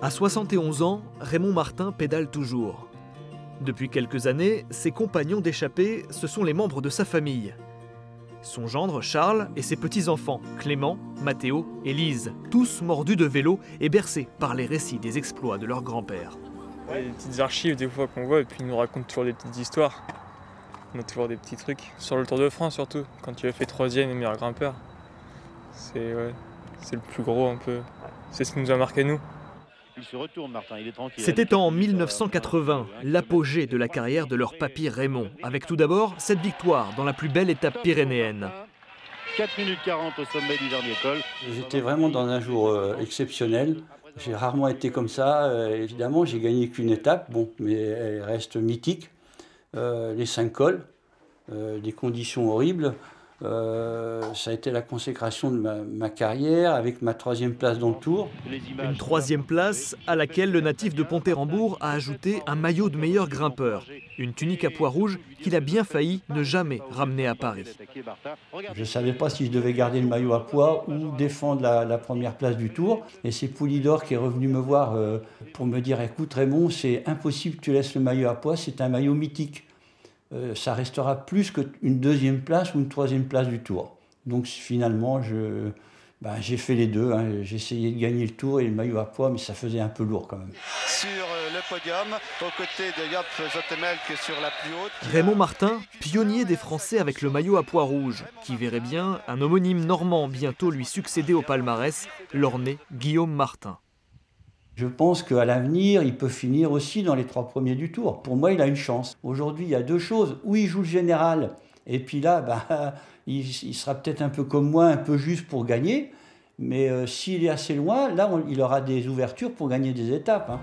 À 71 ans, Raymond Martin pédale toujours. Depuis quelques années, ses compagnons d'échappée, ce sont les membres de sa famille. Son gendre Charles et ses petits-enfants, Clément, Mathéo et Lise, tous mordus de vélo et bercés par les récits des exploits de leur grand-père. Ouais, des petites archives des fois qu'on voit et puis ils nous racontent toujours des petites histoires. On a toujours des petits trucs. Sur le Tour de France surtout, quand tu as fait 3e et meilleur grimpeur. C'est le plus gros un peu. C'est ce qui nous a marqué nous. Il se retourne, Martin, il est tranquille. C'était en 1980, l'apogée de la carrière de leur papy Raymond, avec tout d'abord cette victoire dans la plus belle étape pyrénéenne. 4 minutes 40 au sommet du dernier col. J'étais vraiment dans un jour exceptionnel. J'ai rarement été comme ça. Évidemment, j'ai gagné qu'une étape, bon, mais elle reste mythique. Les 5 cols, des conditions horribles. Ça a été la consécration de ma carrière avec ma 3e place dans le Tour. Une 3e place à laquelle le natif de Pont-Érambourg a ajouté un maillot de meilleur grimpeur. Une tunique à pois rouge qu'il a bien failli ne jamais ramener à Paris. Je ne savais pas si je devais garder le maillot à pois ou défendre la 1re place du Tour. Et c'est Poulidor qui est revenu me voir pour me dire « Écoute Raymond, c'est impossible que tu laisses le maillot à pois, c'est un maillot mythique. Ça restera plus qu'une 2e place ou une 3e place du Tour. » Donc finalement, j'ai fait les deux. Hein. J'ai essayé de gagner le Tour et le maillot à pois, mais ça faisait un peu lourd quand même. Sur le podium, aux côtés de Job Zoetemelk sur la plus haute. Raymond Martin, pionnier des Français avec le maillot à pois rouge, qui verrait bien un homonyme normand bientôt lui succéder au palmarès, l'Ornais Guillaume Martin. Je pense qu'à l'avenir, il peut finir aussi dans les 3 premiers du Tour. Pour moi, il a une chance. Aujourd'hui, il y a 2 choses. Ou il joue le général, et puis là, il sera peut-être un peu comme moi, un peu juste pour gagner. Mais s'il est assez loin, là, il aura des ouvertures pour gagner des étapes. Hein.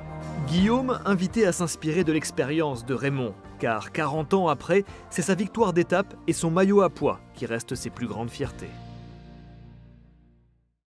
Guillaume, invité à s'inspirer de l'expérience de Raymond, car 40 ans après, c'est sa victoire d'étape et son maillot à pois qui restent ses plus grandes fiertés.